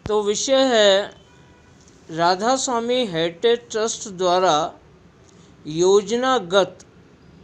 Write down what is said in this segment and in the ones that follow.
तो विषय है राधा स्वामी हेरिटेज ट्रस्ट द्वारा योजनागत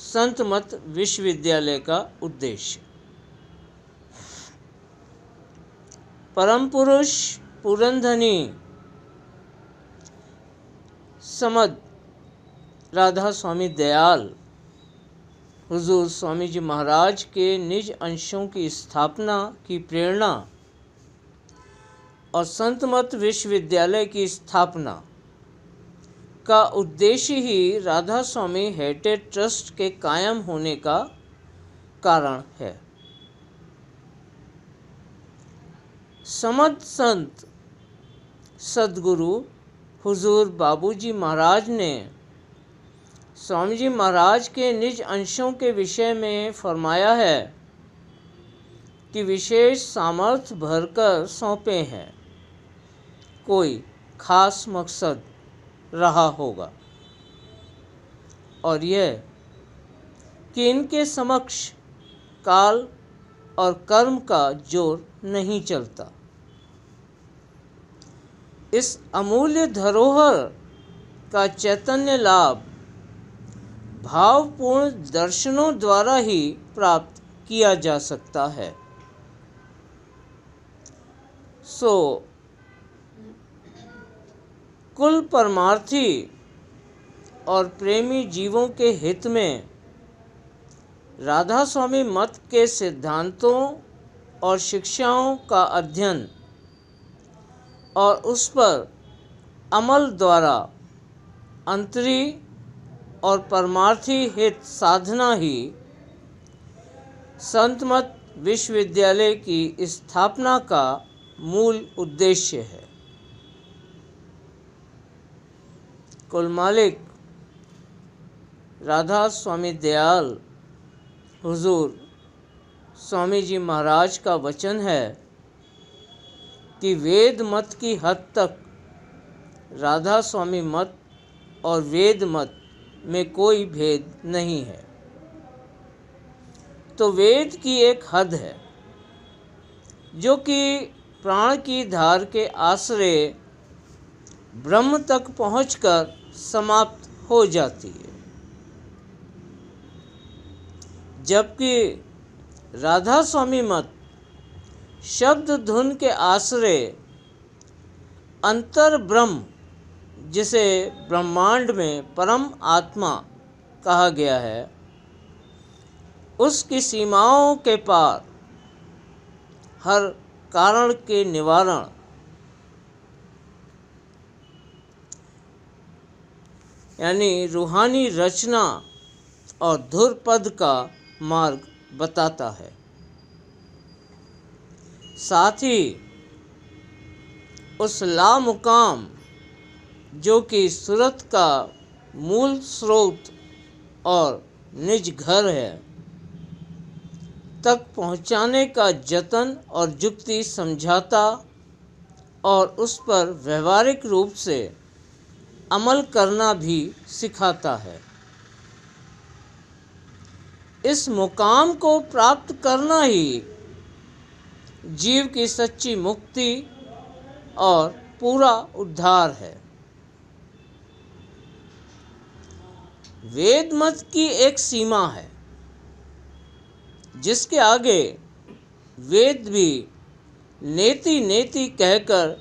संत मत विश्वविद्यालय का उद्देश्य। परम पुरुष पुरंधनी समद राधा स्वामी दयाल हुजूर स्वामी जी महाराज के निज अंशों की स्थापना की प्रेरणा और संत मत विश्वविद्यालय की स्थापना का उद्देश्य ही राधा स्वामी हेरिटेज ट्रस्ट के कायम होने का कारण है। समद संत सद्गुरु हुजूर बाबूजी महाराज ने स्वामी जी महाराज के निज अंशों के विषय में फरमाया है कि विशेष सामर्थ्य भरकर सौंपे हैं, कोई खास मकसद रहा होगा और यह कि इनके समक्ष काल और कर्म का जोर नहीं चलता। इस अमूल्य धरोहर का चैतन्य लाभ भावपूर्ण दर्शनों द्वारा ही प्राप्त किया जा सकता है। सो कुल परमार्थी और प्रेमी जीवों के हित में राधा स्वामी मत के सिद्धांतों और शिक्षाओं का अध्ययन और उस पर अमल द्वारा अंतरी और परमार्थी हित साधना ही संत मत विश्वविद्यालय की स्थापना का मूल उद्देश्य है। कुल मालिक राधा स्वामी दयाल हुजूर स्वामी जी महाराज का वचन है कि वेद मत की हद तक राधा स्वामी मत और वेद मत में कोई भेद नहीं है। तो वेद की एक हद है जो कि प्राण की धार के आश्रय ब्रह्म तक पहुंचकर समाप्त हो जाती है, जबकि राधा स्वामी मत शब्द धुन के आश्रय अंतर ब्रह्म, जिसे ब्रह्मांड में परम आत्मा कहा गया है, उसकी सीमाओं के पार हर कारण के निवारण यानी रूहानी रचना और धुर पद का मार्ग बताता है। साथ ही उस लामुकाम जो कि सूरत का मूल स्रोत और निज घर है तक पहुंचाने का जतन और युक्ति समझाता और उस पर व्यवहारिक रूप से अमल करना भी सिखाता है। इस मुकाम को प्राप्त करना ही जीव की सच्ची मुक्ति और पूरा उद्धार है। वेद मत की एक सीमा है जिसके आगे वेद भी नेति नेति कहकर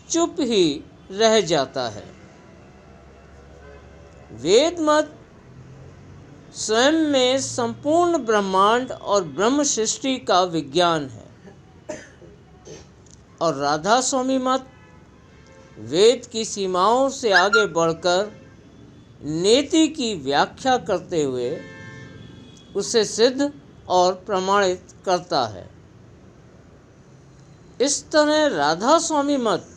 चुप ही रह जाता है। वेद मत स्वयं में संपूर्ण ब्रह्मांड और ब्रह्म सृष्टि का विज्ञान है और राधा स्वामी मत वेद की सीमाओं से आगे बढ़कर नेति की व्याख्या करते हुए उसे सिद्ध और प्रमाणित करता है। इस तरह राधा स्वामी मत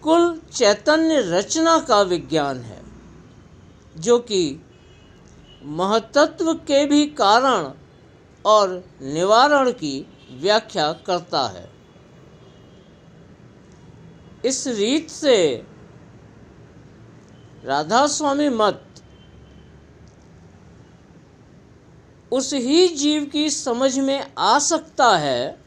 कुल चैतन्य रचना का विज्ञान है जो कि महतत्व के भी कारण और निवारण की व्याख्या करता है। इस रीत से राधा स्वामी मत उस ही जीव की समझ में आ सकता है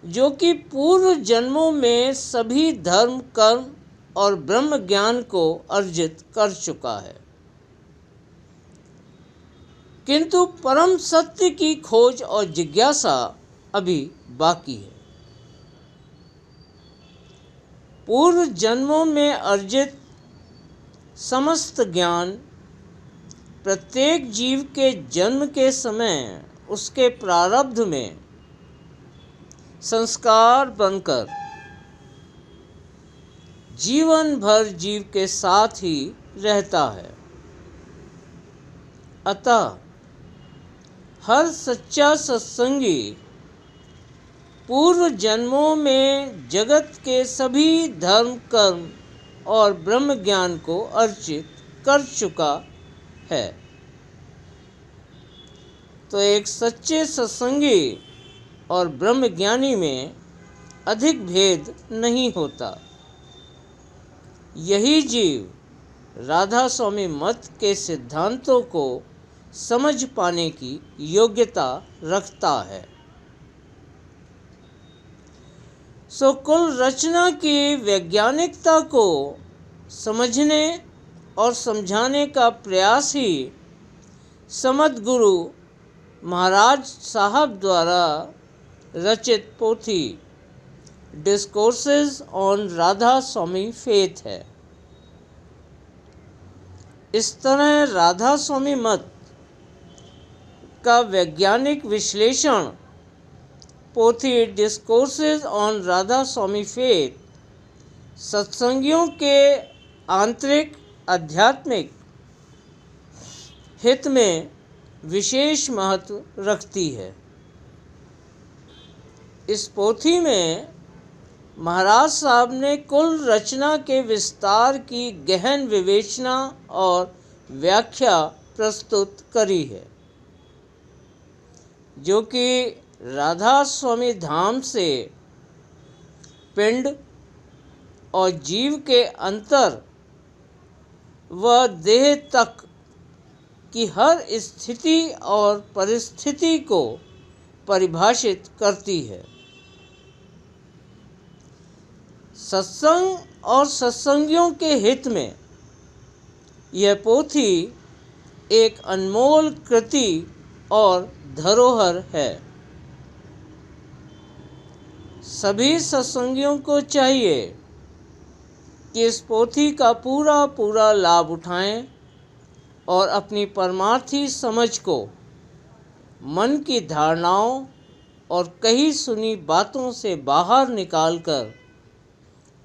जो कि पूर्व जन्मों में सभी धर्म, कर्म और ब्रह्म ज्ञान को अर्जित कर चुका है, किंतु परम सत्य की खोज और जिज्ञासा अभी बाकी है। पूर्व जन्मों में अर्जित समस्त ज्ञान प्रत्येक जीव के जन्म के समय उसके प्रारब्ध में संस्कार बनकर जीवन भर जीव के साथ ही रहता है। अतः हर सच्चा सत्संगी पूर्व जन्मों में जगत के सभी धर्म, कर्म और ब्रह्म ज्ञान को अर्जित कर चुका है। तो एक सच्चे सत्संगी और ब्रह्म ज्ञानी में अधिक भेद नहीं होता। यही जीव राधा स्वामी मत के सिद्धांतों को समझ पाने की योग्यता रखता है। सो कुल रचना की वैज्ञानिकता को समझने और समझाने का प्रयास ही समद गुरु महाराज साहब द्वारा रचित पोथी discourses on Radha Swami faith है। इस तरह राधा स्वामी मत का वैज्ञानिक विश्लेषण पोथी discourses on Radha Swami faith सत्संगियों के आंतरिक आध्यात्मिक हित में विशेष महत्व रखती है। इस पोथी में महाराज साहब ने कुल रचना के विस्तार की गहन विवेचना और व्याख्या प्रस्तुत करी है, जो कि राधा स्वामी धाम से पिंड और जीव के अंतर व देह तक की हर स्थिति और परिस्थिति को परिभाषित करती है। सत्संग और सत्संगियों के हित में यह पोथी एक अनमोल कृति और धरोहर है। सभी सत्संगियों को चाहिए कि इस पोथी का पूरा लाभ उठाएं और अपनी परमार्थी समझ को मन की धारणाओं और कही सुनी बातों से बाहर निकालकर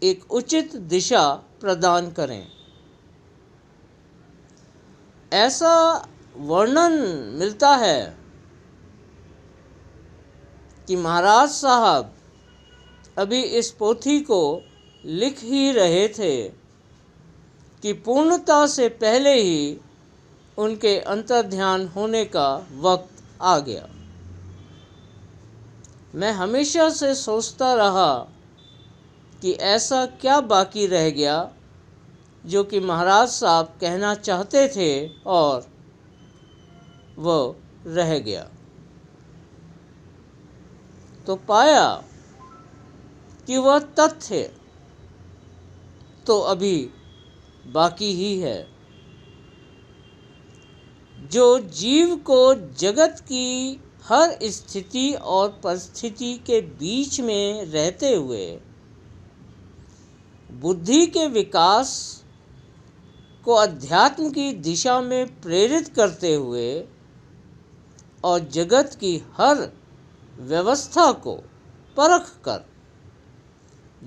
एक उचित दिशा प्रदान करें। ऐसा वर्णन मिलता है कि महाराज साहब अभी इस पोथी को लिख ही रहे थे कि पूर्णता से पहले ही उनके अंतर्ध्यान होने का वक्त आ गया। मैं हमेशा से सोचता रहा कि ऐसा क्या बाकी रह गया जो कि महाराज साहब कहना चाहते थे और वो रह गया। तो पाया कि वह तथ्य तो अभी बाकी ही है, जो जीव को जगत की हर स्थिति और परिस्थिति के बीच में रहते हुए बुद्धि के विकास को अध्यात्म की दिशा में प्रेरित करते हुए और जगत की हर व्यवस्था को परख कर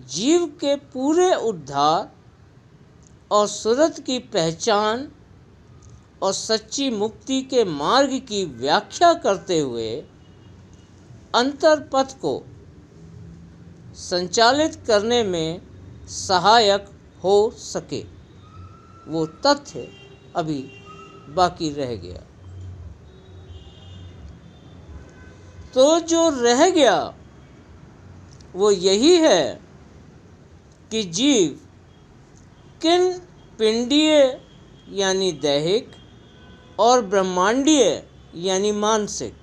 जीव के पूरे उद्धार और सुरत की पहचान और सच्ची मुक्ति के मार्ग की व्याख्या करते हुए अंतर पथ को संचालित करने में सहायक हो सके, वो तथ्य अभी बाकी रह गया। तो जो रह गया वो यही है कि जीव किन पिंडीय यानी दैहिक और ब्रह्मांडीय यानी मानसिक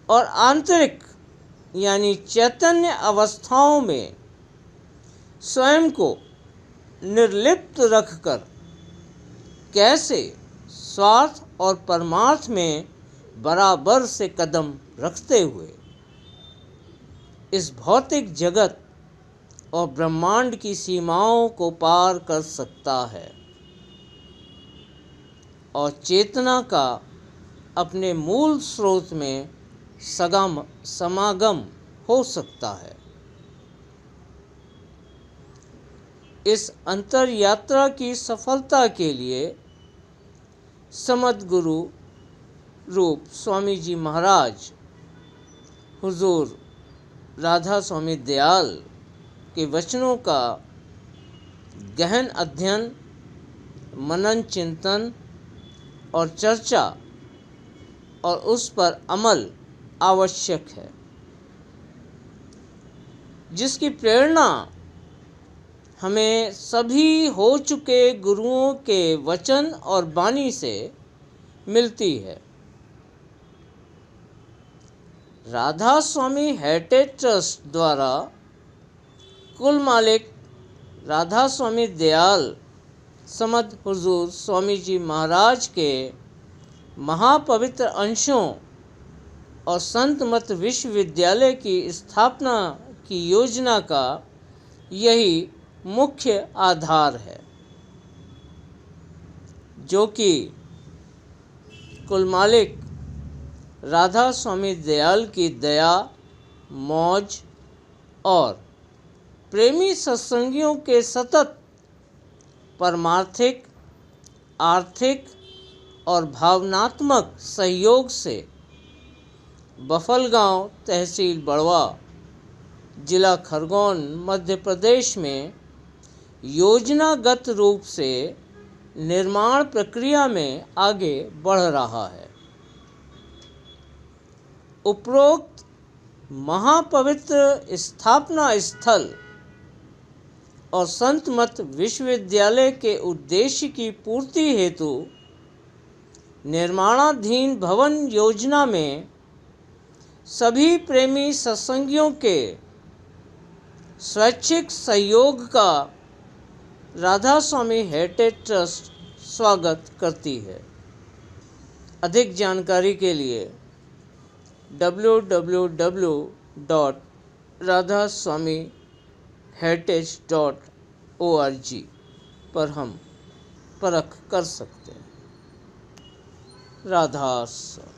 और आंतरिक यानी चैतन्य अवस्थाओं में स्वयं को निर्लिप्त रखकर कैसे स्वार्थ और परमार्थ में बराबर से कदम रखते हुए इस भौतिक जगत और ब्रह्मांड की सीमाओं को पार कर सकता है और चेतना का अपने मूल स्रोत में समागम हो सकता है। इस अंतर यात्रा की सफलता के लिए समद गुरु रूप स्वामी जी महाराज हुजूर राधा स्वामी दयाल के वचनों का गहन अध्ययन, मनन, चिंतन और चर्चा और उस पर अमल आवश्यक है, जिसकी प्रेरणा हमें सभी हो चुके गुरुओं के वचन और वाणी से मिलती है। राधा स्वामी हेरिटेज ट्रस्ट द्वारा कुल मालिक राधा स्वामी दयाल समद हुजूर स्वामी जी महाराज के महापवित्र अंशों और संत मत विश्वविद्यालय की स्थापना की योजना का यही मुख्य आधार है, जो कि कुल मालिक राधा स्वामी दयाल की दया, मौज और प्रेमी सत्संगियों के सतत परमार्थिक, आर्थिक और भावनात्मक सहयोग से बफलगांव, तहसील बड़वा, जिला खरगोन, मध्य प्रदेश में योजनागत रूप से निर्माण प्रक्रिया में आगे बढ़ रहा है। उपरोक्त महापवित्र स्थापना स्थल और संत मत विश्वविद्यालय के उद्देश्य की पूर्ति हेतु निर्माणाधीन भवन योजना में सभी प्रेमी सत्संगियों के स्वैच्छिक सहयोग का राधा स्वामी हेरिटेज ट्रस्ट स्वागत करती है। अधिक जानकारी के लिए www.radhaswamiheritage.org पर हम परख कर सकते हैं। राधा स्वामी।